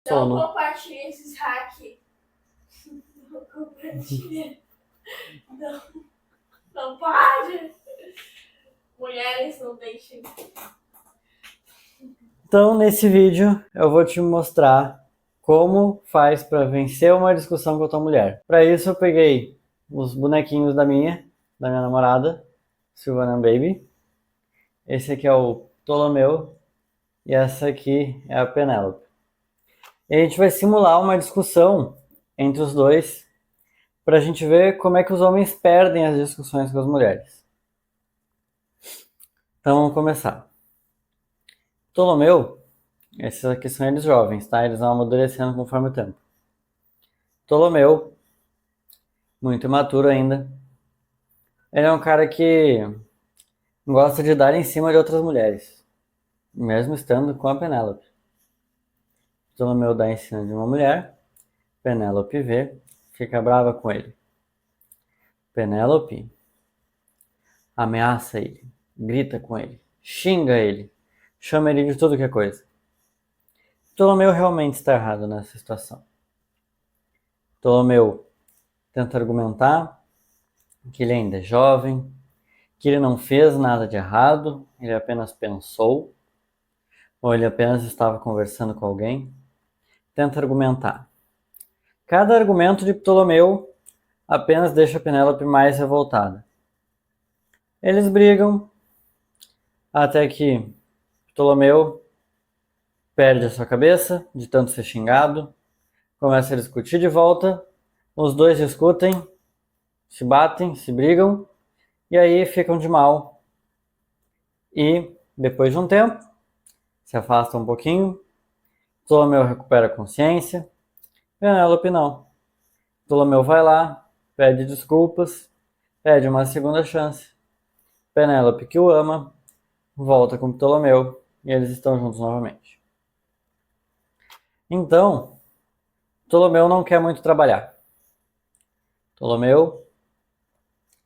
Não Sono. compartilhe esses hacks. Não compartilhe. Não, não pode. Mulheres, não deixem. Então, nesse vídeo, eu vou te mostrar como faz para vencer uma discussão com a tua mulher. Para isso, eu peguei os bonequinhos da minha namorada, Silvana Baby. Esse aqui é o Ptolomeu e essa aqui é a Penélope. E a gente vai simular uma discussão entre os dois para a gente ver como é que os homens perdem as discussões com as mulheres. Então, vamos começar. Ptolomeu, esses aqui são eles jovens, tá? Eles vão amadurecendo conforme o tempo. Ptolomeu, muito imaturo ainda. Ele é um cara que gosta de dar em cima de outras mulheres, mesmo estando com a Penélope. Ptolomeu dá em cima de uma mulher, Penélope vê, fica brava com ele. Penélope ameaça ele, grita com ele, xinga ele, chama ele de tudo que é coisa. Ptolomeu realmente está errado nessa situação. Ptolomeu tenta argumentar que ele ainda é jovem, que ele não fez nada de errado, ele apenas pensou, ou ele apenas estava conversando com alguém. Tenta argumentar. Cada argumento de Ptolomeu apenas deixa Penélope mais revoltada. Eles brigam até que Ptolomeu perde a sua cabeça de tanto ser xingado, começa a discutir de volta, os dois discutem, se batem, se brigam, e aí ficam de mal. E, depois de um tempo, se afastam um pouquinho, Ptolomeu recupera a consciência, Penélope não. Ptolomeu vai lá, pede desculpas, pede uma segunda chance. Penélope, que o ama, volta com Ptolomeu e eles estão juntos novamente. Então, Ptolomeu não quer muito trabalhar. Ptolomeu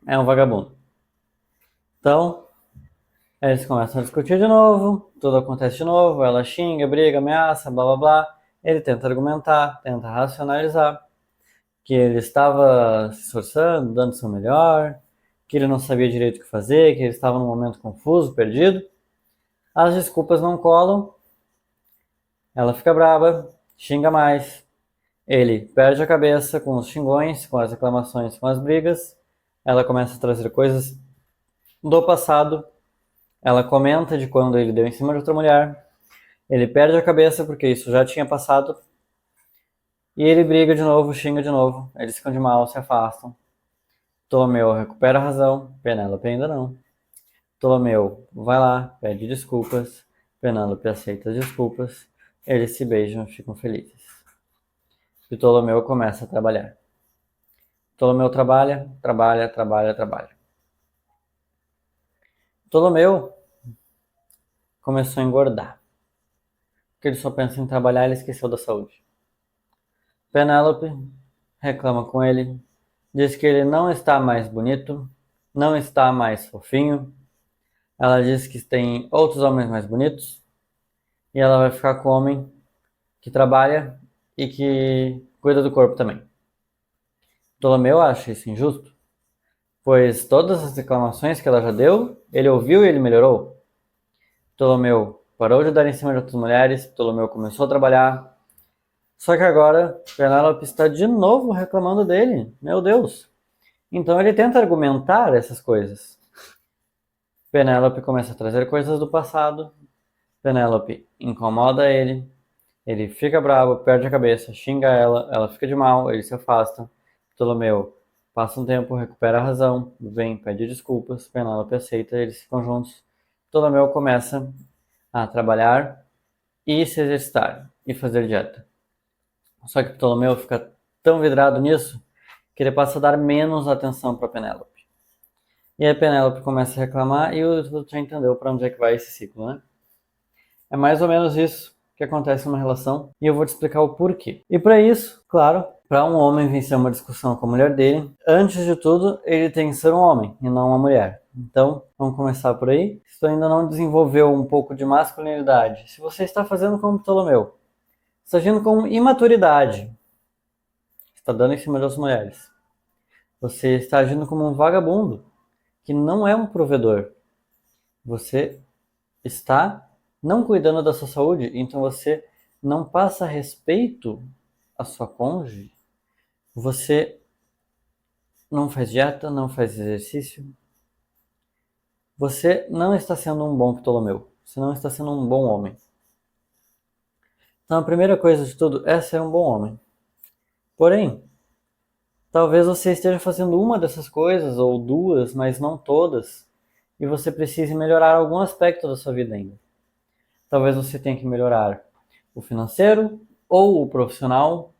é um vagabundo. Então, eles começam a discutir de novo, tudo acontece de novo, ela xinga, briga, ameaça, blá blá blá. Ele tenta argumentar, tenta racionalizar que ele estava se esforçando, dando o seu melhor, que ele não sabia direito o que fazer, que ele estava num momento confuso, perdido. As desculpas não colam, ela fica brava, xinga mais, ele perde a cabeça com os xingões, com as reclamações, com as brigas, ela começa a trazer coisas do passado, ela comenta de quando ele deu em cima de outra mulher, ele perde a cabeça porque isso já tinha passado, e ele briga de novo, xinga de novo, eles ficam de mal, se afastam. Ptolomeu recupera a razão, Penélope ainda não. Ptolomeu vai lá, pede desculpas, Penélope aceita as desculpas, eles se beijam e ficam felizes. Ptolomeu começa a trabalhar. Ptolomeu trabalha. Ptolomeu começou a engordar, porque ele só pensa em trabalhar e ele esqueceu da saúde. Penélope reclama com ele, diz que ele não está mais bonito, não está mais fofinho. Ela diz que tem outros homens mais bonitos e ela vai ficar com o homem que trabalha e que cuida do corpo também. Ptolomeu acha isso injusto, pois todas as reclamações que ela já deu, ele ouviu e ele melhorou. Ptolomeu parou de dar em cima de outras mulheres, Ptolomeu começou a trabalhar. Só que agora Penélope está de novo reclamando dele. Meu Deus! Então ele tenta argumentar essas coisas. Penélope começa a trazer coisas do passado. Penélope incomoda ele. Ele fica bravo, perde a cabeça, xinga ela fica de mal, ele se afasta. Ptolomeu passa um tempo, recupera a razão, vem, pede desculpas, Penélope aceita, eles ficam juntos. Ptolomeu começa a trabalhar e se exercitar e fazer dieta. Só que Ptolomeu fica tão vidrado nisso que ele passa a dar menos atenção para Penélope. E aí Penélope começa a reclamar e tu já entendeu para onde é que vai esse ciclo, né? É mais ou menos isso que acontece numa relação e eu vou te explicar o porquê. E para isso, claro, para um homem vencer uma discussão com a mulher dele, antes de tudo, ele tem que ser um homem e não uma mulher. Então, vamos começar por aí. Se tu ainda não desenvolveu um pouco de masculinidade, se você está fazendo como Ptolomeu, está agindo com imaturidade. Está dando em cima das mulheres. Você está agindo como um vagabundo, que não é um provedor. Você está não cuidando da sua saúde, então você não passa respeito à sua cônjuge. Você não faz dieta, não faz exercício. Você não está sendo um bom Ptolomeu. Você não está sendo um bom homem. Então a primeira coisa de tudo é ser um bom homem. Porém, talvez você esteja fazendo uma dessas coisas, ou duas, mas não todas, e você precise melhorar algum aspecto da sua vida ainda. Talvez você tenha que melhorar o financeiro ou o profissional.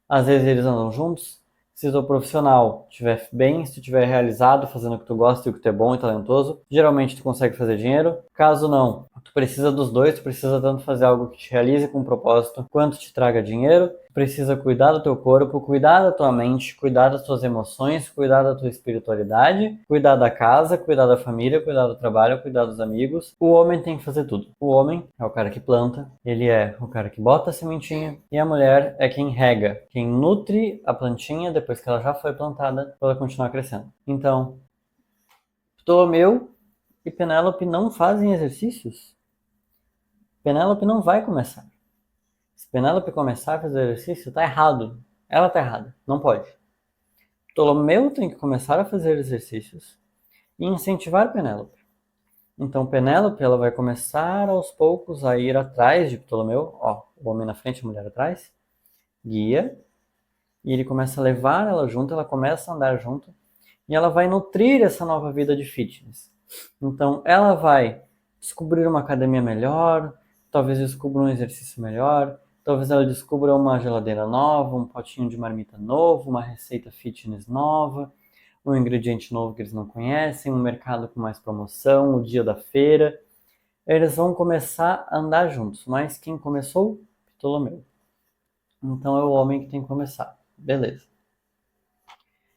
Às vezes eles andam juntos. Se o teu profissional estiver bem, se tu estiver realizado, fazendo o que tu gosta e o que tu é bom e talentoso, geralmente tu consegue fazer dinheiro. Caso não, tu precisa dos dois, tu precisa tanto fazer algo que te realize com um propósito, quanto te traga dinheiro. Tu precisa cuidar do teu corpo, cuidar da tua mente, cuidar das tuas emoções, cuidar da tua espiritualidade, cuidar da casa, cuidar da família, cuidar do trabalho, cuidar dos amigos. O homem tem que fazer tudo. O homem é o cara que planta, ele é o cara que bota a sementinha, e a mulher é quem rega, quem nutre a plantinha depois que ela já foi plantada, para ela continuar crescendo. Então, Ptolomeu e Penélope não fazem exercícios. Penélope não vai começar. Se Penélope começar a fazer exercício, tá errado. Ela tá errada. Não pode. Ptolomeu tem que começar a fazer exercícios e incentivar Penélope. Então Penélope ela vai começar aos poucos a ir atrás de Ptolomeu. Ó, o homem na frente, a mulher atrás. Guia. E ele começa a levar ela junto, ela começa a andar junto. E ela vai nutrir essa nova vida de fitness. Então ela vai descobrir uma academia melhor, talvez descubra um exercício melhor, talvez ela descubra uma geladeira nova, um potinho de marmita novo, uma receita fitness nova, um ingrediente novo que eles não conhecem, um mercado com mais promoção, o dia da feira. Eles vão começar a andar juntos, mas quem começou? Ptolomeu. Então é o homem que tem que começar. Beleza.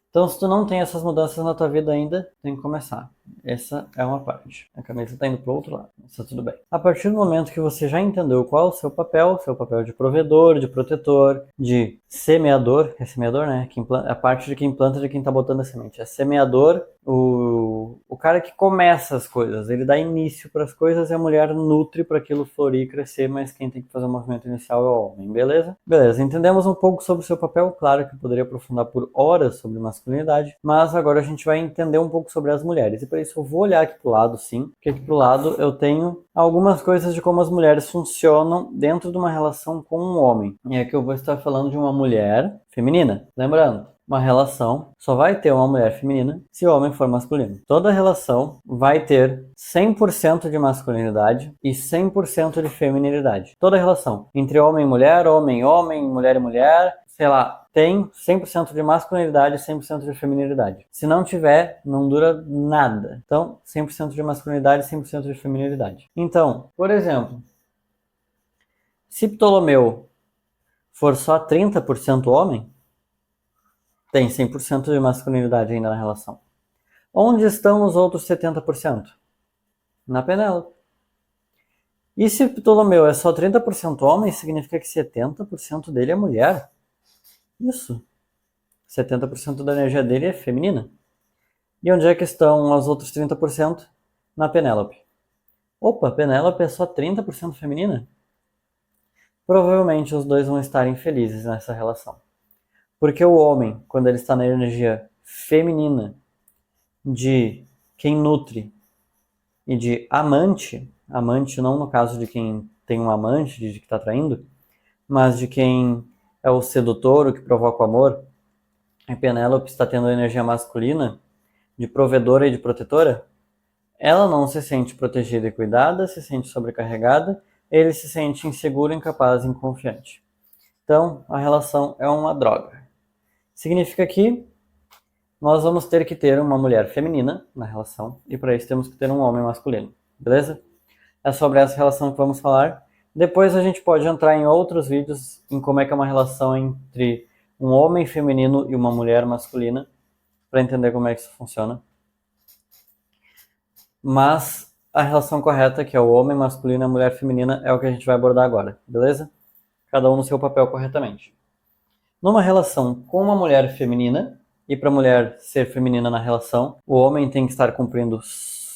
Então, se tu não tem essas mudanças na tua vida ainda, tem que começar. Essa é uma parte. A camisa tá indo pro outro lado, mas tá tudo bem. A partir do momento que você já entendeu qual é o seu papel de provedor, de protetor, de semeador, é semeador, né? A parte de quem planta, de quem tá botando a semente. É semeador, o cara que começa as coisas, ele dá início para as coisas e a mulher nutre para aquilo florir e crescer, mas quem tem que fazer o movimento inicial é o homem, beleza? Beleza, entendemos um pouco sobre o seu papel, claro que eu poderia aprofundar por horas sobre masculinidade, mas agora a gente vai entender um pouco sobre as mulheres, e para isso eu vou olhar aqui pro lado, sim, porque aqui pro lado eu tenho algumas coisas de como as mulheres funcionam dentro de uma relação com um homem, e aqui eu vou estar falando de uma mulher feminina, lembrando, uma relação só vai ter uma mulher feminina se o homem for masculino. Toda relação vai ter 100% de masculinidade e 100% de feminilidade. Toda relação entre homem e mulher, mulher e mulher, sei lá, tem 100% de masculinidade e 100% de feminilidade. Se não tiver, não dura nada. Então, 100% de masculinidade e 100% de feminilidade. Então, por exemplo, se Ptolomeu for só 30% homem, tem 100% de masculinidade ainda na relação. Onde estão os outros 70%? Na Penélope. E se Ptolomeu é só 30% homem, significa que 70% dele é mulher. Isso. 70% da energia dele é feminina. E onde é que estão os outros 30%? Na Penélope. Opa, Penélope é só 30% feminina? Provavelmente os dois vão estar infelizes nessa relação. Porque o homem, quando ele está na energia feminina de quem nutre e de amante não no caso de quem tem um amante, de que está traindo, mas de quem é o sedutor, o que provoca o amor, a Penélope está tendo a energia masculina de provedora e de protetora, ela não se sente protegida e cuidada, se sente sobrecarregada, ele se sente inseguro, incapaz e inconfiante. Então, a relação é uma droga. Significa que nós vamos ter que ter uma mulher feminina na relação e para isso temos que ter um homem masculino, beleza? É sobre essa relação que vamos falar. Depois a gente pode entrar em outros vídeos em como é que é uma relação entre um homem feminino e uma mulher masculina para entender como é que isso funciona. Mas a relação correta, que é o homem masculino e a mulher feminina, é o que a gente vai abordar agora, beleza? cada um no seu papel corretamente. Numa relação com uma mulher feminina, e para a mulher ser feminina na relação, o homem tem que estar cumprindo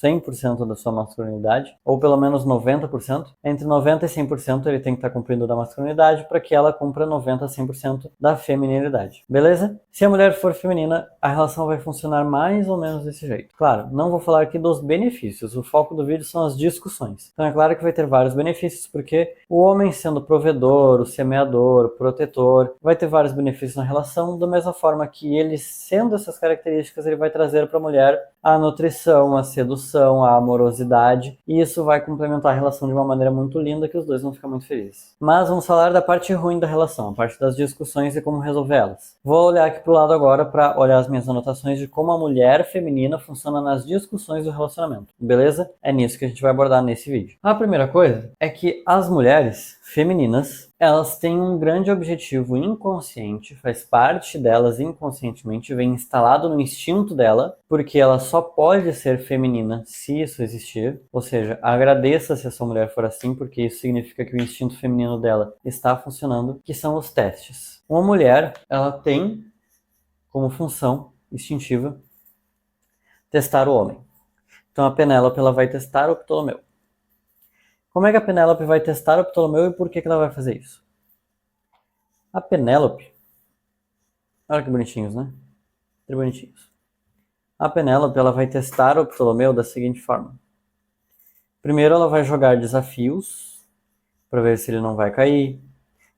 100% da sua masculinidade, ou pelo menos 90%. Entre 90% e 100% ele tem que estar cumprindo da masculinidade para que ela cumpra 90% a 100% da feminilidade. Beleza? Se a mulher for feminina, a relação vai funcionar mais ou menos desse jeito. Claro, não vou falar aqui dos benefícios, o foco do vídeo são as discussões. Então é claro que vai ter vários benefícios, porque o homem sendo provedor, o semeador, o protetor, vai ter vários benefícios na relação, da mesma forma que ele sendo essas características, ele vai trazer para a mulher a nutrição, a sedução, a amorosidade, e isso vai complementar a relação de uma maneira muito linda que os dois vão ficar muito felizes. Mas vamos falar da parte ruim da relação, a parte das discussões e como resolver elas. Vou olhar aqui pro lado agora para olhar as minhas anotações de como a mulher feminina funciona nas discussões do relacionamento, beleza? É nisso que a gente vai abordar nesse vídeo. A primeira coisa é que as mulheres femininas, elas têm um grande objetivo inconsciente, faz parte delas inconscientemente, vem instalado no instinto dela, porque ela só pode ser feminina se isso existir, ou seja, agradeça se a sua mulher for assim, porque isso significa que o instinto feminino dela está funcionando, que são os testes. Uma mulher, ela tem como função instintiva testar o homem. Então a Penélope, ela vai testar o Ptolomeu. Como é que a Penélope vai testar o Ptolomeu e por que ela vai fazer isso? A Penélope, olha que bonitinhos, né? Que bonitinhos. A Penélope, ela vai testar o Ptolomeu da seguinte forma. Primeiro ela vai jogar desafios para ver se ele não vai cair,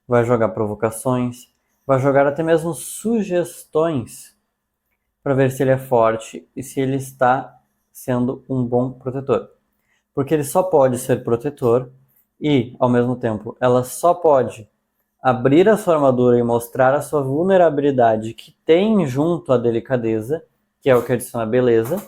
vai jogar provocações, vai jogar até mesmo sugestões para ver se ele é forte e se ele está sendo um bom protetor. Porque ele só pode ser protetor e, ao mesmo tempo, ela só pode abrir a sua armadura e mostrar a sua vulnerabilidade que tem junto à delicadeza, que é o que adiciona beleza,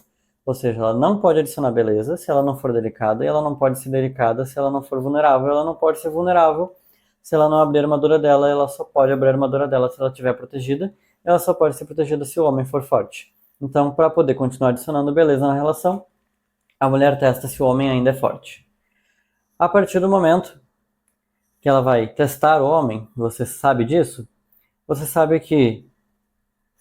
ou seja, ela não pode adicionar beleza se ela não for delicada, e ela não pode ser delicada se ela não for vulnerável, ela não pode ser vulnerável se ela não abrir a armadura dela, ela só pode abrir a armadura dela se ela estiver protegida, ela só pode ser protegida se o homem for forte. Então, para poder continuar adicionando beleza na relação, a mulher testa se o homem ainda é forte. A partir do momento que ela vai testar o homem, você sabe disso? Você sabe que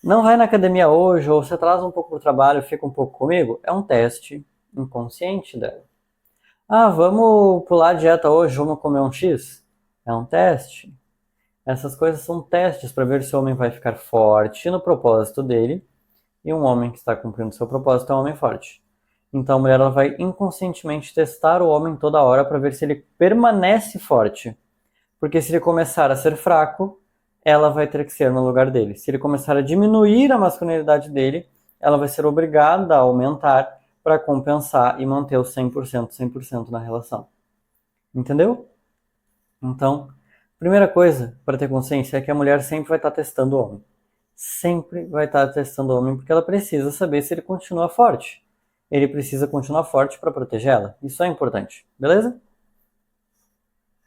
não vai na academia hoje, ou se atrasa um pouco pro trabalho, fica um pouco comigo, é um teste inconsciente dela. Ah, vamos pular a dieta hoje, vamos comer um X? É um teste. Essas coisas são testes para ver se o homem vai ficar forte no propósito dele, e um homem que está cumprindo seu propósito é um homem forte. Então a mulher ela vai inconscientemente testar o homem toda hora para ver se ele permanece forte. Porque se ele começar a ser fraco, ela vai ter que ser no lugar dele. Se ele começar a diminuir a masculinidade dele, ela vai ser obrigada a aumentar para compensar e manter o 100% na relação. Entendeu? Então, primeira coisa para ter consciência é que a mulher sempre vai estar testando o homem. Sempre vai estar testando o homem porque ela precisa saber se ele continua forte. Ele precisa continuar forte para proteger ela. Isso é importante, beleza?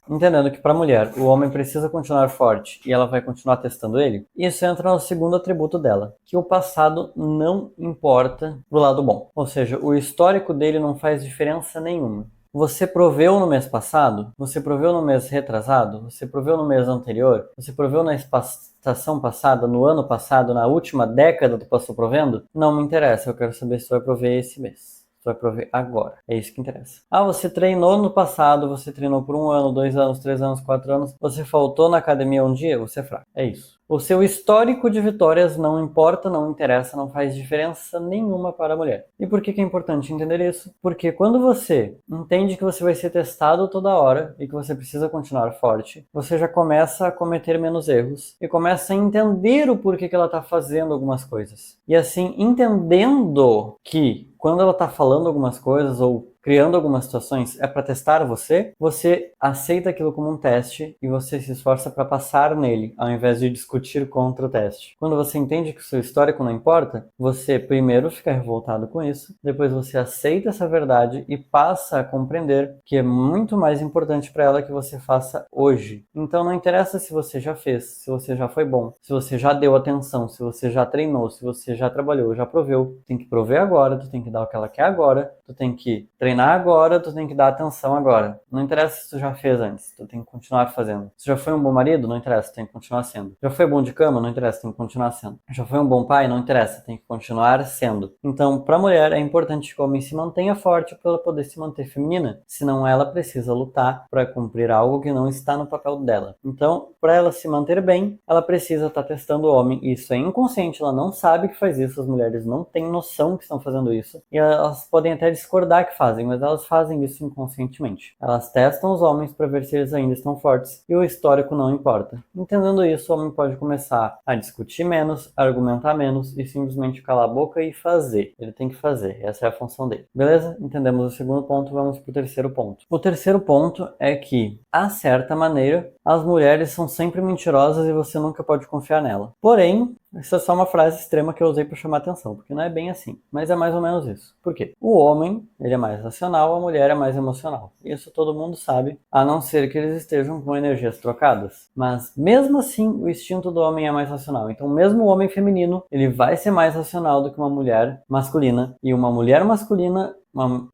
Entendendo que para a mulher o homem precisa continuar forte e ela vai continuar testando ele, isso entra no segundo atributo dela, que o passado não importa pro lado bom. Ou seja, o histórico dele não faz diferença nenhuma. Você proveu no mês passado, você proveu no mês retrasado, você proveu no mês anterior, você proveu na estação passada, no ano passado, na última década tu passou provendo? Não me interessa, eu quero saber se tu vai prover esse mês. Vai prover agora. É isso que interessa. Ah, você treinou no passado, você treinou por 1 ano, 2 anos, 3 anos, 4 anos, você faltou na academia um dia, você é fraco. É isso. O seu histórico de vitórias não importa, não interessa, não faz diferença nenhuma para a mulher. E por que é importante entender isso? Porque quando você entende que você vai ser testado toda hora e que você precisa continuar forte, você já começa a cometer menos erros e começa a entender o porquê que ela está fazendo algumas coisas. E assim, entendendo que quando ela está falando algumas coisas ou criando algumas situações é para testar você, você aceita aquilo como um teste e você se esforça para passar nele, ao invés de discutir contra o teste. Quando você entende que o seu histórico não importa, você primeiro fica revoltado com isso, depois você aceita essa verdade e passa a compreender que é muito mais importante para ela que você faça hoje. Então não interessa se você já fez, se você já foi bom, se você já deu atenção, se você já treinou, se você já trabalhou, já proveu. Tem que prover agora, tu tem que dar o que ela quer agora, tu tem que treinar treinar agora, tu tem que dar atenção agora. Não interessa se tu já fez antes, tu tem que continuar fazendo. Se já foi um bom marido, não interessa, tu tem que continuar sendo. Já foi bom de cama, não interessa, tem que continuar sendo. Já foi um bom pai, não interessa, tem que continuar sendo. Então, pra mulher, é importante que o homem se mantenha forte para ela poder se manter feminina. Senão ela precisa lutar para cumprir algo que não está no papel dela. Então, para ela se manter bem, ela precisa estar testando o homem. Isso é inconsciente, ela não sabe que faz isso, as mulheres não têm noção que estão fazendo isso. E elas podem até discordar que fazem, mas elas fazem isso inconscientemente. Elas testam os homens para ver se eles ainda estão fortes. E o histórico não importa. Entendendo isso, o homem pode começar a discutir menos, argumentar menos e simplesmente calar a boca e fazer. Ele tem que fazer. Essa é a função dele. Beleza? Entendemos o segundo ponto, vamos pro terceiro ponto. O terceiro ponto é que, a certa maneira, as mulheres são sempre mentirosas e você nunca pode confiar nela. Porém, essa é só uma frase extrema que eu usei para chamar atenção, porque não é bem assim, mas é mais ou menos isso. Por quê? O homem, ele é mais racional, a mulher é mais emocional. Isso todo mundo sabe, a não ser que eles estejam com energias trocadas. Mas mesmo assim, o instinto do homem é mais racional. Então, mesmo o homem feminino, ele vai ser mais racional do que uma mulher masculina, e uma mulher masculina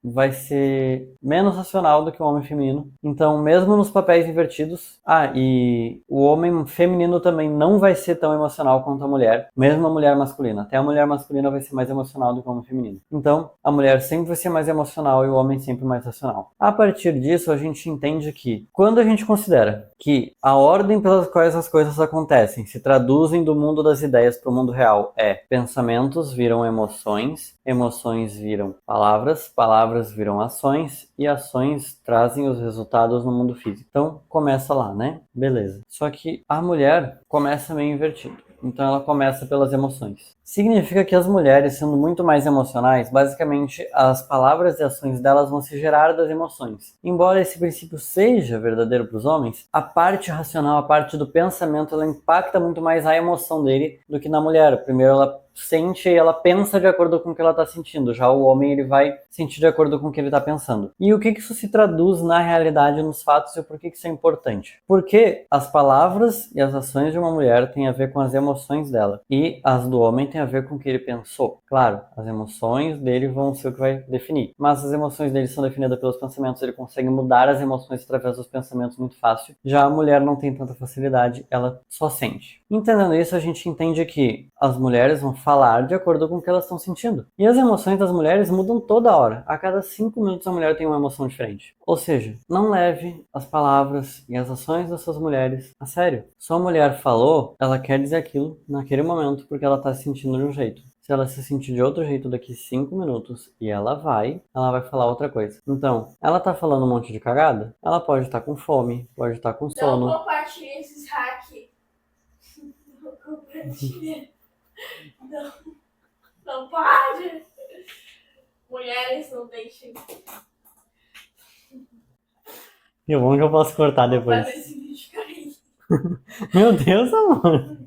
vai ser menos racional do que o homem feminino. Então, mesmo nos papéis invertidos, e o homem feminino também não vai ser tão emocional quanto a mulher, mesmo a mulher masculina. Até a mulher masculina vai ser mais emocional do que o homem feminino. Então, a mulher sempre vai ser mais emocional e o homem sempre mais racional. A partir disso, a gente entende que, quando a gente considera que a ordem pelas quais as coisas acontecem se traduzem do mundo das ideias para o mundo real pensamentos viram emoções, emoções viram palavras, palavras viram ações e ações trazem os resultados no mundo físico. Então, começa lá, né? Beleza. Só que a mulher começa meio invertido. Então ela começa pelas emoções. Significa que as mulheres, sendo muito mais emocionais, basicamente as palavras e ações delas vão se gerar das emoções. Embora esse princípio seja verdadeiro para os homens, a parte racional, a parte do pensamento, ela impacta muito mais a emoção dele do que na mulher. Primeiro ela sente e ela pensa de acordo com o que ela está sentindo. Já o homem, ele vai sentir de acordo com o que ele está pensando. E o que isso se traduz na realidade, nos fatos, e por que isso é importante? Porque as palavras e as ações de uma mulher têm a ver com as emoções dela. E as do homem têm a ver com o que ele pensou. Claro, as emoções dele vão ser o que vai definir. Mas as emoções dele são definidas pelos pensamentos. Ele consegue mudar as emoções através dos pensamentos muito fácil. Já a mulher não tem tanta facilidade, ela só sente. Entendendo isso, a gente entende que as mulheres vão falar de acordo com o que elas estão sentindo. E as emoções das mulheres mudam toda hora. A cada 5 minutos a mulher tem uma emoção diferente. Ou seja, não leve as palavras e as ações dessas mulheres a sério. Sua mulher falou, ela quer dizer aquilo naquele momento porque ela está se sentindo de um jeito. Se ela se sentir de outro jeito daqui 5 minutos e ela vai falar outra coisa. Então, ela tá falando um monte de cagada? Ela pode estar com fome, pode estar com sono. Não compartilhe esses hacks. Não compartilhe. Não pode. Mulheres, não deixem. E o bom que eu posso cortar depois. Fazer esse vídeo cair. Meu Deus, amor.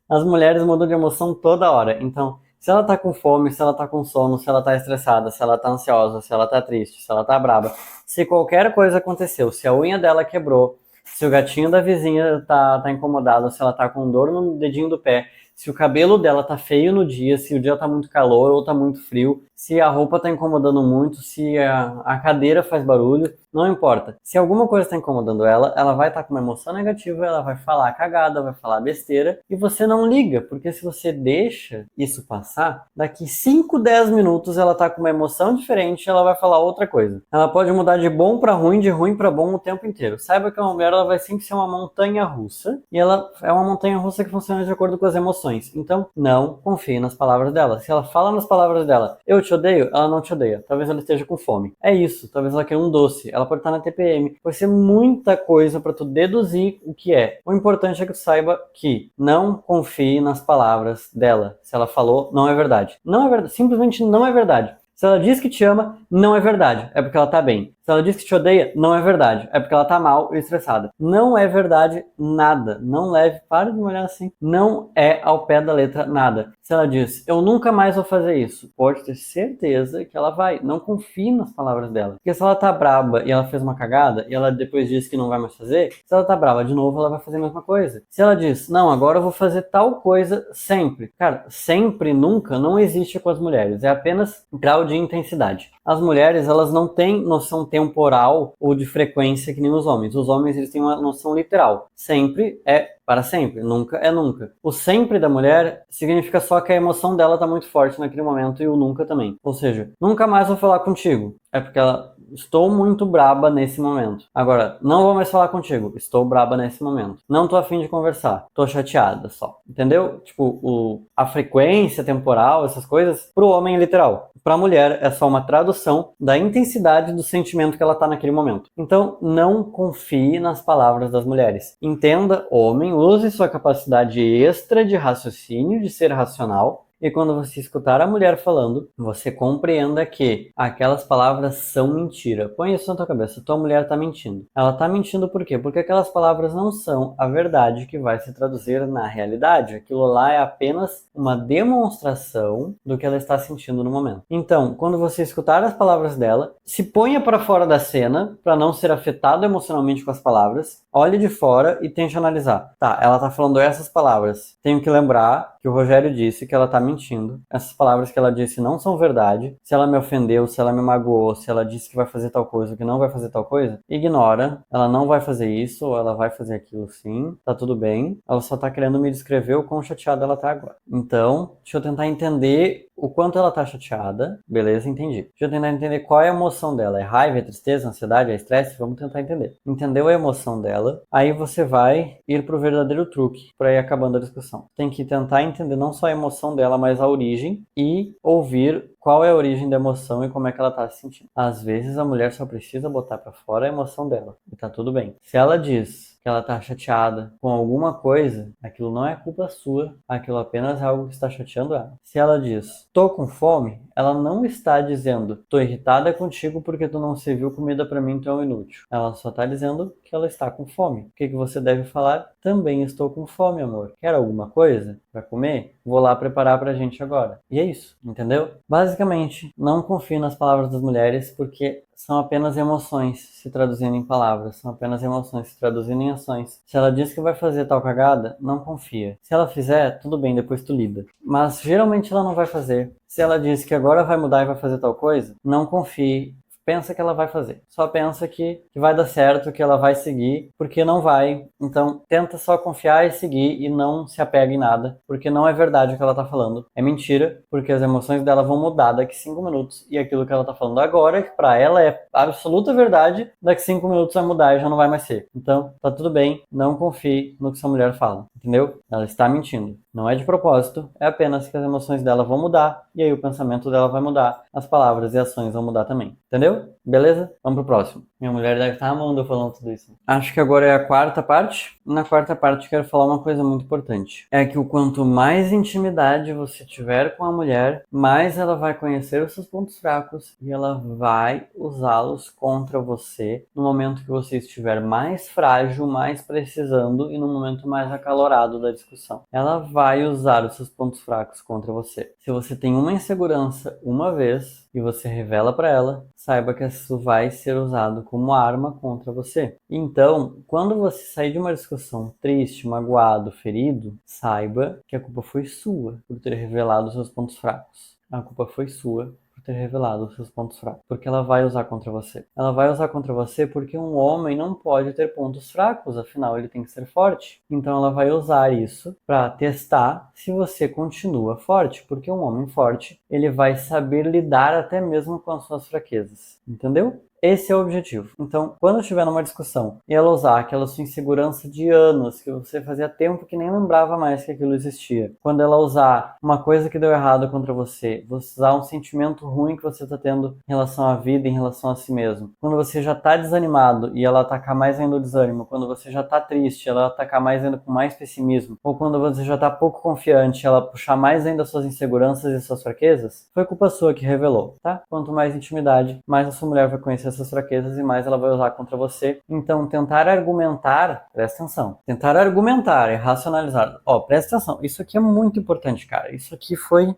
As mulheres mudam de emoção toda hora. Então, se ela tá com fome, se ela tá com sono, se ela tá estressada, se ela tá ansiosa, se ela tá triste, se ela tá braba, se qualquer coisa aconteceu, se a unha dela quebrou, se o gatinho da vizinha tá incomodado, se ela tá com dor no dedinho do pé, se o cabelo dela tá feio no dia, se o dia tá muito calor ou tá muito frio, se a roupa tá incomodando muito, se a cadeira faz barulho, não importa. Se alguma coisa está incomodando ela, ela vai estar com uma emoção negativa, ela vai falar cagada, vai falar besteira, e você não liga, porque se você deixa isso passar, daqui 5, 10 minutos ela tá com uma emoção diferente e ela vai falar outra coisa. Ela pode mudar de bom para ruim, de ruim para bom o tempo inteiro. Saiba que a mulher, ela vai sempre ser uma montanha russa, e ela é uma montanha russa que funciona de acordo com as emoções. Então, não confie nas palavras dela. Se ela fala nas palavras dela, eu te odeio, ela não te odeia. Talvez ela esteja com fome. É isso. Talvez ela queira um doce. Ela pode estar na TPM. Vai ser muita coisa para tu deduzir o que é. O importante é que tu saiba que não confie nas palavras dela. Se ela falou, não é verdade. Não é verdade. Simplesmente não é verdade. Se ela diz que te ama, não é verdade. É porque ela tá bem. Se ela diz que te odeia, não é verdade. É porque ela tá mal e estressada. Não é verdade nada. Não leve, para de me olhar assim. Não é ao pé da letra nada. Se ela diz, eu nunca mais vou fazer isso, pode ter certeza que ela vai. Não confie nas palavras dela. Porque se ela tá braba e ela fez uma cagada, e ela depois diz que não vai mais fazer, se ela tá braba de novo, ela vai fazer a mesma coisa. Se ela diz, não, agora eu vou fazer tal coisa sempre. Cara, sempre, nunca, não existe com as mulheres. É apenas grau de intensidade. As mulheres, elas não têm noção temporal ou de frequência que nem os homens. Os homens, eles têm uma noção literal. Sempre é para sempre, nunca é nunca. O sempre da mulher significa só que a emoção dela tá muito forte naquele momento e o nunca também. Ou seja, nunca mais vou falar contigo. É porque ela... Estou muito braba nesse momento. Agora, não vou mais falar contigo. Estou braba nesse momento. Não tô afim de conversar. Tô chateada só. Entendeu? Tipo, a frequência temporal, essas coisas, pro homem é literal. Pra mulher é só uma tradução da intensidade do sentimento que ela tá naquele momento. Então, não confie nas palavras das mulheres. Entenda, homem, use sua capacidade extra de raciocínio, de ser racional. E quando você escutar a mulher falando, você compreenda que aquelas palavras são mentira. Põe isso na tua cabeça, tua mulher tá mentindo. Ela tá mentindo por quê? Porque aquelas palavras não são a verdade que vai se traduzir na realidade. Aquilo lá é apenas uma demonstração do que ela está sentindo no momento. Então, quando você escutar as palavras dela, se ponha para fora da cena, para não ser afetado emocionalmente com as palavras, olhe de fora e tente analisar. Tá, ela tá falando essas palavras. Tenho que lembrar que o Rogério disse que ela tá mentindo. Essas palavras que ela disse não são verdade. Se ela me ofendeu, se ela me magoou, se ela disse que vai fazer tal coisa ou que não vai fazer tal coisa, ignora. Ela não vai fazer isso ou ela vai fazer aquilo sim. Tá tudo bem. Ela só tá querendo me descrever o quão chateada ela tá agora. Então, deixa eu tentar entender o quanto ela tá chateada. Beleza, entendi. Deixa eu tentar entender qual é a emoção dela. É raiva, é tristeza, ansiedade, é estresse? Vamos tentar entender. Entendeu a emoção dela? Aí você vai ir pro verdadeiro truque para ir acabando a discussão. Tem que tentar entender não só a emoção dela, mas a origem e ouvir qual é a origem da emoção e como é que ela tá se sentindo. Às vezes a mulher só precisa botar para fora a emoção dela e tá tudo bem. Se ela diz que ela tá chateada com alguma coisa, aquilo não é culpa sua, aquilo apenas é algo que está chateando ela. Se ela diz, tô com fome, ela não está dizendo, tô irritada contigo porque tu não serviu comida para mim, tu é um inútil. Ela só tá dizendo que ela está com fome. O que você deve falar? Também estou com fome, amor. Quer alguma coisa para comer? Vou lá preparar pra gente agora. E é isso, entendeu? Basicamente, não confie nas palavras das mulheres porque são apenas emoções se traduzindo em palavras, são apenas emoções se traduzindo em ações. Se ela diz que vai fazer tal cagada, não confia. Se ela fizer, tudo bem, depois tu lida. Mas geralmente ela não vai fazer. Se ela diz que agora vai mudar e vai fazer tal coisa, não confie. Pensa que ela vai fazer. Só pensa que vai dar certo, que ela vai seguir, porque não vai. Então, tenta só confiar e seguir e não se apega em nada, porque não é verdade o que ela tá falando. É mentira, porque as emoções dela vão mudar daqui 5 minutos e aquilo que ela tá falando agora, que pra ela é absoluta verdade, daqui 5 minutos vai mudar e já não vai mais ser. Então, tá tudo bem, não confie no que sua mulher fala, entendeu? Ela está mentindo. Não é de propósito, é apenas que as emoções dela vão mudar e aí o pensamento dela vai mudar, as palavras e ações vão mudar também. Entendeu? Beleza? Vamos pro próximo. Minha mulher deve estar amando eu falando tudo isso. Acho que agora é a quarta parte. Na quarta parte quero falar uma coisa muito importante. É que o quanto mais intimidade você tiver com a mulher, mais ela vai conhecer os seus pontos fracos e ela vai usá-los contra você no momento que você estiver mais frágil, mais precisando e no momento mais acalorado da discussão. Ela vai usar os seus pontos fracos contra você. Se você tem uma insegurança uma vez e você revela para ela, saiba que isso vai ser usado como arma contra você. Então, quando você sair de uma discussão triste, magoado, ferido, saiba que a culpa foi sua por ter revelado os seus pontos fracos. A culpa foi sua por ter revelado os seus pontos fracos, porque ela vai usar contra você. Ela vai usar contra você porque um homem não pode ter pontos fracos, afinal ele tem que ser forte. Então ela vai usar isso para testar se você continua forte, porque um homem forte, ele vai saber lidar até mesmo com as suas fraquezas, entendeu? Esse é o objetivo. Então, quando estiver numa discussão e ela usar aquela sua insegurança de anos, que você fazia tempo que nem lembrava mais que aquilo existia, quando ela usar uma coisa que deu errado contra você usar um sentimento ruim que você está tendo em relação à vida, em relação a si mesmo, quando você já está desanimado e ela atacar mais ainda o desânimo, quando você já está triste, ela atacar mais ainda com mais pessimismo, ou quando você já está pouco confiante, ela puxar mais ainda suas inseguranças e suas fraquezas, foi culpa sua que revelou, tá? Quanto mais intimidade, mais a sua mulher vai conhecer essas fraquezas e mais ela vai usar contra você. Então, tentar argumentar, presta atenção, tentar argumentar e racionalizar. Ó, presta atenção, isso aqui é muito importante, cara. Isso aqui foi,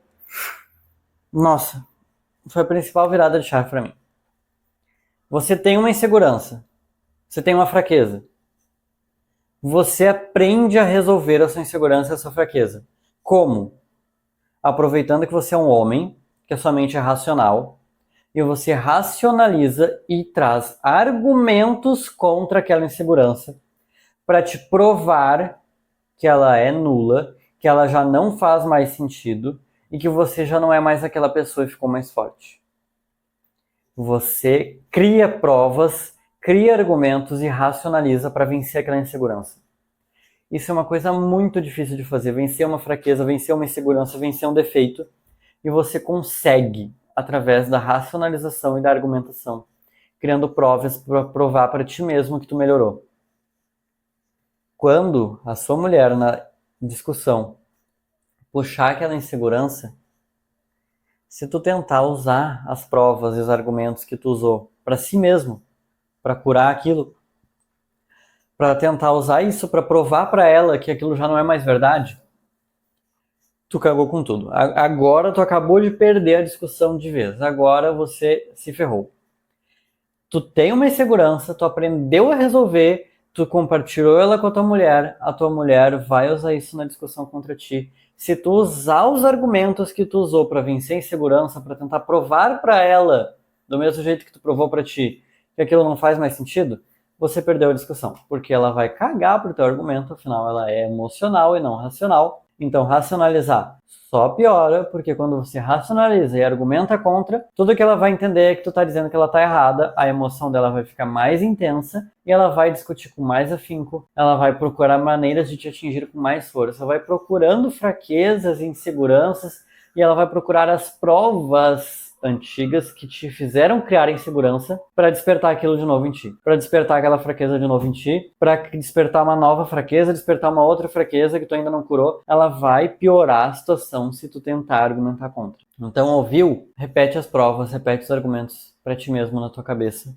nossa, foi a principal virada de chave pra mim. Você tem uma insegurança, você tem uma fraqueza. Você aprende a resolver a sua insegurança e a sua fraqueza. Como? Aproveitando que você é um homem, que a sua mente é racional, e você racionaliza e traz argumentos contra aquela insegurança para te provar que ela é nula, que ela já não faz mais sentido e que você já não é mais aquela pessoa e ficou mais forte. Você cria provas, cria argumentos e racionaliza para vencer aquela insegurança. Isso é uma coisa muito difícil de fazer, vencer uma fraqueza, vencer uma insegurança, vencer um defeito, e você consegue através da racionalização e da argumentação, criando provas para provar para ti mesmo que tu melhorou. Quando a sua mulher na discussão puxar aquela insegurança, se tu tentar usar as provas e os argumentos que tu usou para si mesmo, para curar aquilo, para tentar usar isso para provar para ela que aquilo já não é mais verdade, tu cagou com tudo. Agora tu acabou de perder a discussão de vez. Agora você se ferrou. Tu tem uma insegurança, tu aprendeu a resolver, tu compartilhou ela com a tua mulher vai usar isso na discussão contra ti. Se tu usar os argumentos que tu usou para vencer a insegurança, para tentar provar para ela, do mesmo jeito que tu provou para ti, que aquilo não faz mais sentido, você perdeu a discussão, porque ela vai cagar pro teu argumento, afinal ela é emocional e não racional. Então racionalizar só piora, porque quando você racionaliza e argumenta contra, tudo que ela vai entender é que tu tá dizendo que ela tá errada, a emoção dela vai ficar mais intensa e ela vai discutir com mais afinco, ela vai procurar maneiras de te atingir com mais força, ela vai procurando fraquezas e inseguranças e ela vai procurar as provas antigas que te fizeram criar insegurança para despertar aquilo de novo em ti, para despertar aquela fraqueza de novo em ti, para despertar uma nova fraqueza, despertar uma outra fraqueza que tu ainda não curou. Ela vai piorar a situação se tu tentar argumentar contra. Então, ouviu? Repete as provas, repete os argumentos para ti mesmo na tua cabeça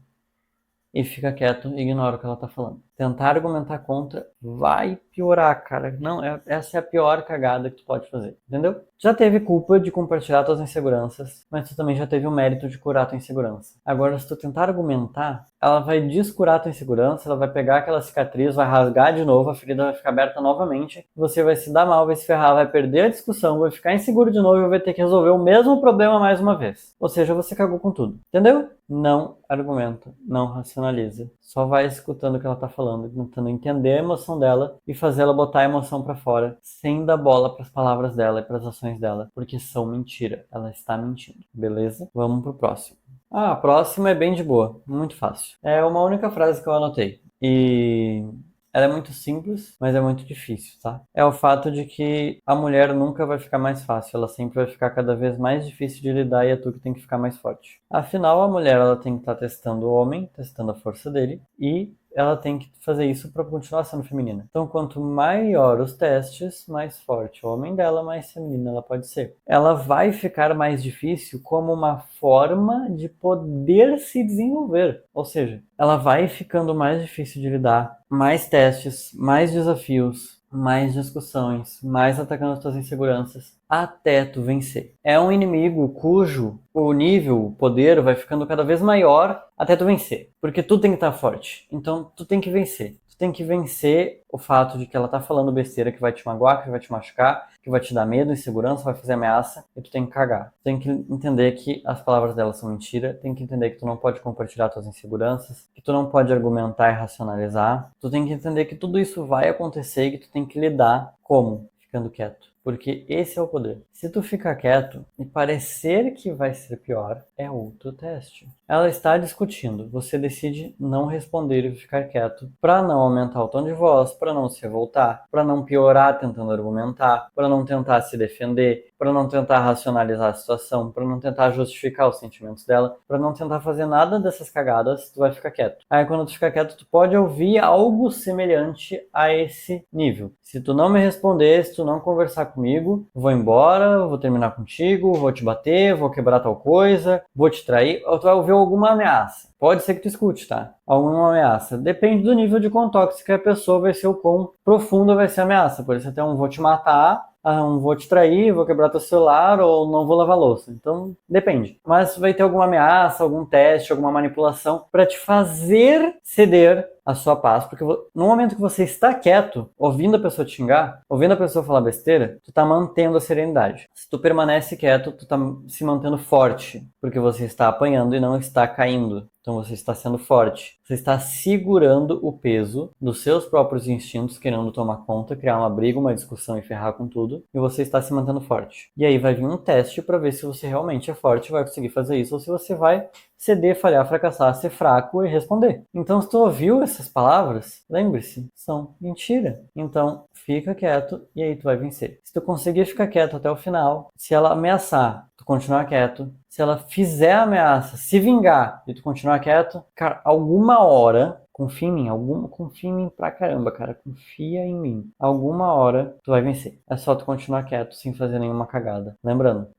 e fica quieto e ignora o que ela tá falando. Tentar argumentar contra vai piorar, cara. Não, essa é a pior cagada que tu pode fazer, entendeu? Já teve culpa de compartilhar tuas inseguranças, mas tu também já teve o mérito de curar tua insegurança. Agora, se tu tentar argumentar, ela vai descurar tua insegurança, ela vai pegar aquela cicatriz, vai rasgar de novo, a ferida vai ficar aberta novamente, você vai se dar mal, vai se ferrar, vai perder a discussão, vai ficar inseguro de novo e vai ter que resolver o mesmo problema mais uma vez. Ou seja, você cagou com tudo, entendeu? Não argumenta, não racionaliza. Só vai escutando o que ela tá falando, tentando entender a emoção dela e fazer ela botar a emoção pra fora, sem dar bola pras palavras dela e pras ações dela, porque são mentira. Ela está mentindo, beleza? Vamos pro próximo. A próxima é bem de boa, muito fácil. É uma única frase que eu anotei. E ela é muito simples, mas é muito difícil, tá? É o fato de que a mulher nunca vai ficar mais fácil, ela sempre vai ficar cada vez mais difícil de lidar e é tu que tem que ficar mais forte. Afinal, a mulher ela tem que estar testando o homem, testando a força dele e ela tem que fazer isso para continuar sendo feminina. Então, quanto maior os testes, mais forte o homem dela, mais feminina ela pode ser. Ela vai ficar mais difícil como uma forma de poder se desenvolver. Ou seja, ela vai ficando mais difícil de lidar, mais testes, mais desafios, mais discussões, mais atacando as tuas inseguranças, até tu vencer. É um inimigo cujo o nível, o poder vai ficando cada vez maior até tu vencer. Porque tu tem que estar forte. Então tu tem que vencer. Tu tem que vencer o fato de que ela tá falando besteira que vai te magoar, que vai te machucar, que vai te dar medo, insegurança, vai fazer ameaça, e tu tem que cagar. Tu tem que entender que as palavras dela são mentira, tem que entender que tu não pode compartilhar tuas inseguranças, que tu não pode argumentar e racionalizar. Tu tem que entender que tudo isso vai acontecer e que tu tem que lidar como? Ficando quieto. Porque esse é o poder. Se tu ficar quieto e parecer que vai ser pior, é outro teste. Ela está discutindo, você decide não responder e ficar quieto para não aumentar o tom de voz, para não se revoltar, para não piorar tentando argumentar, para não tentar se defender, para não tentar racionalizar a situação, para não tentar justificar os sentimentos dela, para não tentar fazer nada dessas cagadas, tu vai ficar quieto. Aí quando tu ficar quieto, tu pode ouvir algo semelhante a esse nível. Se tu não me responder, se tu não conversar comigo, vou embora, vou terminar contigo, vou te bater, vou quebrar tal coisa, vou te trair, ou tu vai ouvir alguma ameaça. Pode ser que tu escute, tá? Alguma ameaça. Depende do nível de quão tóxica a pessoa vai ser, o quão profunda vai ser a ameaça. Pode ser até um vou te matar, um vou te trair, vou quebrar teu celular ou não vou lavar louça. Então, depende. Mas vai ter alguma ameaça, algum teste, alguma manipulação para te fazer ceder a sua paz, porque no momento que você está quieto, ouvindo a pessoa te xingar, ouvindo a pessoa falar besteira, tu tá mantendo a serenidade. Se tu permanece quieto, tu tá se mantendo forte, porque você está apanhando e não está caindo. Então você está sendo forte. Você está segurando o peso dos seus próprios instintos, querendo tomar conta, criar uma briga, uma discussão e ferrar com tudo. E você está se mantendo forte. E aí vai vir um teste para ver se você realmente é forte e vai conseguir fazer isso, ou se você vai ceder, falhar, fracassar, ser fraco e responder. Então, se tu ouviu essas palavras, lembre-se, são mentira. Então, fica quieto e aí tu vai vencer. Se tu conseguir ficar quieto até o final, se ela ameaçar, tu continuar quieto. Se ela fizer a ameaça, se vingar e tu continuar quieto, cara, alguma hora, confia em mim, confia em mim pra caramba, cara, confia em mim. Alguma hora tu vai vencer. É só tu continuar quieto sem fazer nenhuma cagada. Lembrando,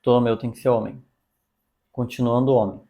todo meu tem que ser homem. Continuando homem.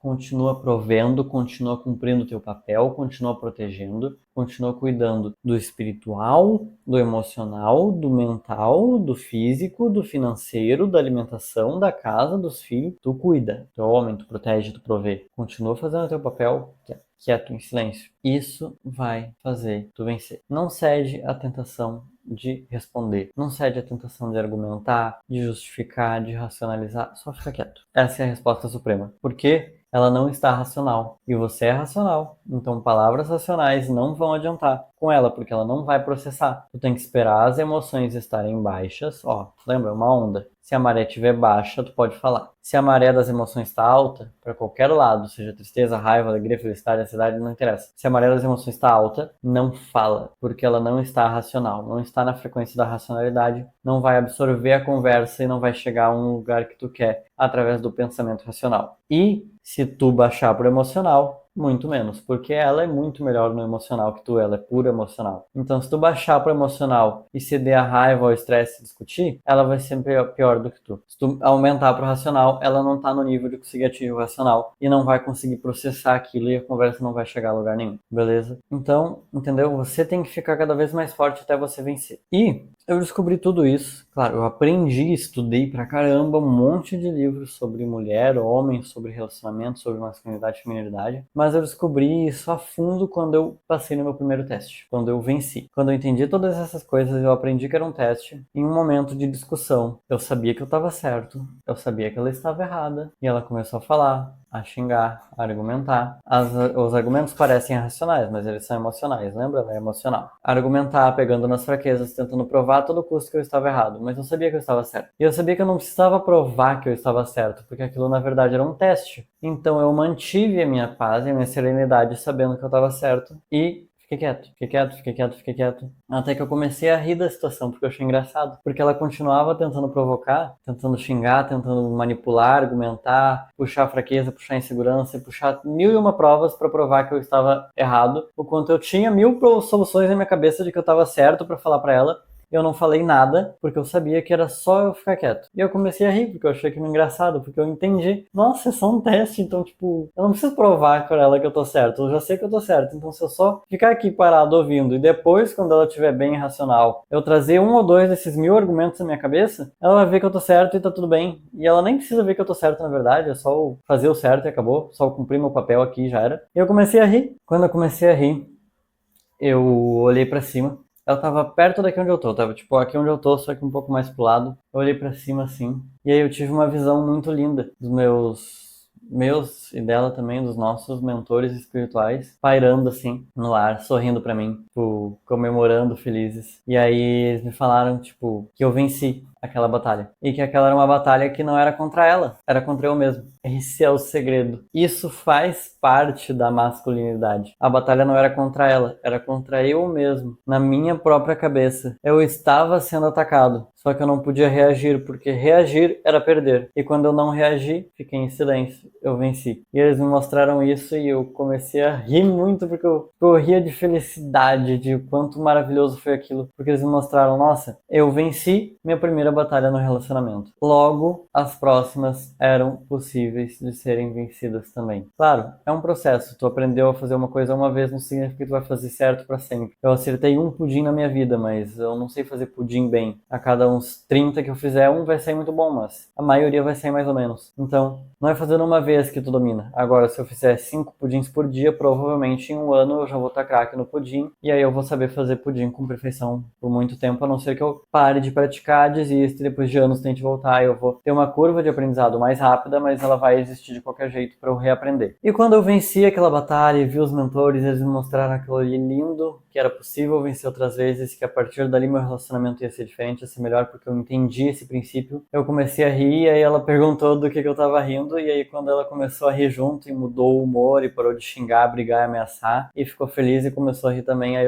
Continua provendo, continua cumprindo o teu papel, continua protegendo, continua cuidando do espiritual, do emocional, do mental, do físico, do financeiro, da alimentação, da casa, dos filhos. Tu cuida, tu é homem, tu protege, tu provê. Continua fazendo o teu papel, quieto, em silêncio. Isso vai fazer tu vencer. Não cede à tentação de responder. Não cede à tentação de argumentar, de justificar, de racionalizar. Só fica quieto. Essa é a resposta suprema. Por quê? Ela não está racional. E você é racional. Então palavras racionais não vão adiantar com ela, porque ela não vai processar. Tu tem que esperar as emoções estarem baixas. Ó, lembra? Uma onda. Se a maré estiver baixa, tu pode falar. Se a maré das emoções está alta, para qualquer lado, seja tristeza, raiva, alegria, felicidade, ansiedade, não interessa. Se a maré das emoções está alta, não fala, porque ela não está racional, não está na frequência da racionalidade, não vai absorver a conversa e não vai chegar a um lugar que tu quer através do pensamento racional. E se tu baixar pro emocional, muito menos, porque ela é muito melhor no emocional que tu, ela é pura emocional. Então, se tu baixar pro emocional e ceder a raiva ou estresse e discutir, ela vai ser pior do que tu. Se tu aumentar pro racional, ela não tá no nível de conseguir atingir o racional e não vai conseguir processar aquilo e a conversa não vai chegar a lugar nenhum, beleza? Então, entendeu? Você tem que ficar cada vez mais forte até você vencer. E eu descobri tudo isso, claro, eu aprendi, estudei pra caramba um monte de livros sobre mulher, homem, sobre relacionamento, sobre masculinidade e feminilidade, mas eu descobri isso a fundo quando eu passei no meu primeiro teste, quando eu venci. Quando eu entendi todas essas coisas, eu aprendi que era um teste. Em um momento de discussão, eu sabia que eu estava certo, eu sabia que ela estava errada, e ela começou a falar, a xingar, a argumentar. Os argumentos parecem irracionais, mas eles são emocionais, lembra? Ela é emocional. Argumentar, pegando nas fraquezas, tentando provar a todo custo que eu estava errado, mas eu sabia que eu estava certo. E eu sabia que eu não precisava provar que eu estava certo, porque aquilo na verdade era um teste. Então eu mantive a minha paz e a minha serenidade sabendo que eu estava certo e fiquei quieto. Até que eu comecei a rir da situação, porque eu achei engraçado. Porque ela continuava tentando provocar, tentando xingar, tentando manipular, argumentar, puxar fraqueza, puxar insegurança e puxar 1001 provas para provar que eu estava errado. O quanto eu tinha 1000 soluções na minha cabeça de que eu estava certo para falar para ela. Eu não falei nada, porque eu sabia que era só eu ficar quieto. E eu comecei a rir, porque eu achei aquilo engraçado, porque eu entendi. Nossa, é só um teste, então, tipo, eu não preciso provar pra ela que eu tô certo. Eu já sei que eu tô certo. Então, se eu só ficar aqui parado ouvindo, e depois, quando ela estiver bem racional, eu trazer um ou dois desses 1000 argumentos na minha cabeça, ela vai ver que eu tô certo e tá tudo bem. E ela nem precisa ver que eu tô certo, na verdade. É só eu fazer o certo e acabou. Só eu cumprir meu papel aqui e já era. E eu comecei a rir. Quando eu comecei a rir, eu olhei pra cima. Ela tava perto daqui onde eu tô, tava tipo aqui onde eu tô, só que um pouco mais pro lado. Eu olhei pra cima assim, e aí eu tive uma visão muito linda dos meus e dela também, dos nossos mentores espirituais, pairando assim no ar, sorrindo pra mim, tipo, comemorando, felizes. E aí eles me falaram, tipo, que eu venci aquela batalha. E que aquela era uma batalha que não era contra ela, era contra eu mesmo. Esse é o segredo. Isso faz parte da masculinidade. A batalha não era contra ela, era contra eu mesmo, na minha própria cabeça. Eu estava sendo atacado, só que eu não podia reagir, porque reagir era perder. E quando eu não reagi, fiquei em silêncio. Eu venci. E eles me mostraram isso e eu comecei a rir muito, porque eu ria de felicidade, de quanto maravilhoso foi aquilo. Porque eles me mostraram, nossa, eu venci minha primeira primeira batalha no relacionamento. Logo, as próximas eram possíveis de serem vencidas também. Claro, é um processo. Tu aprendeu a fazer uma coisa uma vez, não significa que tu vai fazer certo pra sempre. Eu acertei um pudim na minha vida, mas eu não sei fazer pudim bem. A cada uns 30 que eu fizer, um vai sair muito bom, mas a maioria vai sair mais ou menos. Então, não é fazendo uma vez que tu domina. Agora, se eu fizer 5 pudins por dia, provavelmente em um ano eu já vou estar craque no pudim, e aí eu vou saber fazer pudim com perfeição por muito tempo, a não ser que eu pare de praticar, desista, e depois de anos tente voltar, eu vou ter uma curva de aprendizado mais rápida, mas ela vai existir de qualquer jeito para eu reaprender. E quando eu venci aquela batalha e vi os mentores, eles me mostraram aquilo ali lindo, que era possível vencer outras vezes, que a partir dali meu relacionamento ia ser diferente, ia ser melhor, porque eu entendi esse princípio. Eu comecei a rir, e aí ela perguntou do que eu tava rindo, e aí quando ela começou a rir junto e mudou o humor e parou de xingar, brigar e ameaçar, e ficou feliz e começou a rir também, aí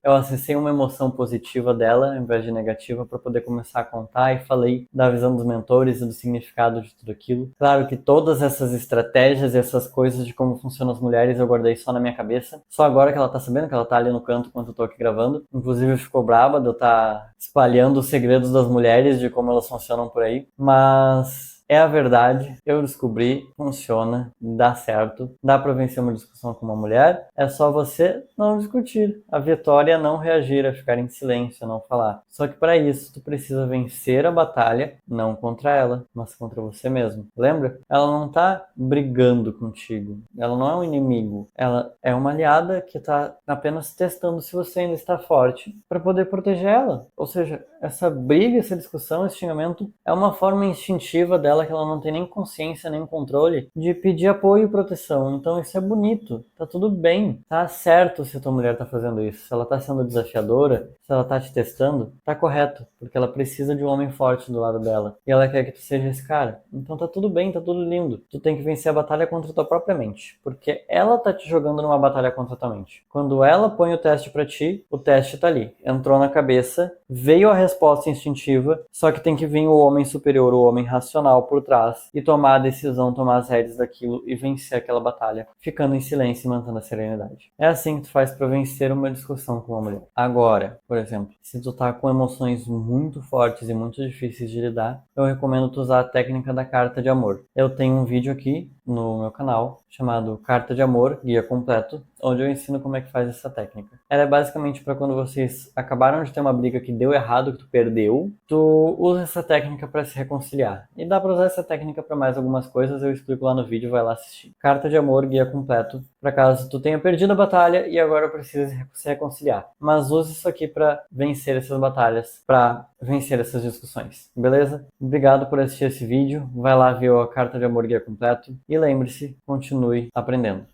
eu acessei uma emoção positiva dela, ao invés de negativa, para poder começar a contar, e falei da visão dos mentores e do significado de tudo aquilo. Claro que todas essas estratégias e essas coisas de como funcionam as mulheres eu guardei só na minha cabeça. Só agora que ela tá sabendo que ela tá ali no canto enquanto eu tô aqui gravando. Inclusive ficou braba de eu estar espalhando os segredos das mulheres, de como elas funcionam por aí. Mas é a verdade, eu descobri, funciona, dá certo, dá pra vencer uma discussão com uma mulher, é só você não discutir. A vitória é não reagir, é ficar em silêncio, não falar. Só que para isso, tu precisa vencer a batalha, não contra ela, mas contra você mesmo. Lembra? Ela não tá brigando contigo, ela não é um inimigo, ela é uma aliada que tá apenas testando se você ainda está forte para poder proteger ela. Ou seja, essa briga, essa discussão, esse xingamento é uma forma instintiva dela, que ela não tem nem consciência, nem controle, de pedir apoio e proteção. Então isso é bonito, tá tudo bem, tá certo se a tua mulher tá fazendo isso. Se ela tá sendo desafiadora, se ela tá te testando, tá correto, porque ela precisa de um homem forte do lado dela. E ela quer que tu seja esse cara. Então tá tudo bem, tá tudo lindo. Tu tem que vencer a batalha contra a tua própria mente, porque ela tá te jogando numa batalha contra a tua mente. Quando ela põe o teste pra ti, o teste tá ali. Entrou na cabeça, veio a resposta instintiva, só que tem que vir o homem superior, o homem racional por trás e tomar a decisão, tomar as rédeas daquilo e vencer aquela batalha, ficando em silêncio e mantendo a serenidade. É assim que tu faz pra vencer uma discussão com uma mulher. Agora, por exemplo, se tu tá com emoções muito fortes e muito difíceis de lidar, eu recomendo tu usar a técnica da carta de amor. Eu tenho um vídeo aqui no meu canal chamado Carta de Amor, Guia Completo, onde eu ensino como é que faz essa técnica. Ela é basicamente para quando vocês acabaram de ter uma briga que deu errado, que tu perdeu, tu usa essa técnica para se reconciliar. E dá para usar essa técnica para mais algumas coisas, eu explico lá no vídeo, vai lá assistir. Carta de Amor, Guia Completo, para caso tu tenha perdido a batalha e agora precisa se reconciliar. Mas use isso aqui para vencer essas batalhas, para vencer essas discussões, beleza? Obrigado por assistir esse vídeo, vai lá ver a Carta de Amor, Guia Completo e lembre-se, continue aprendendo.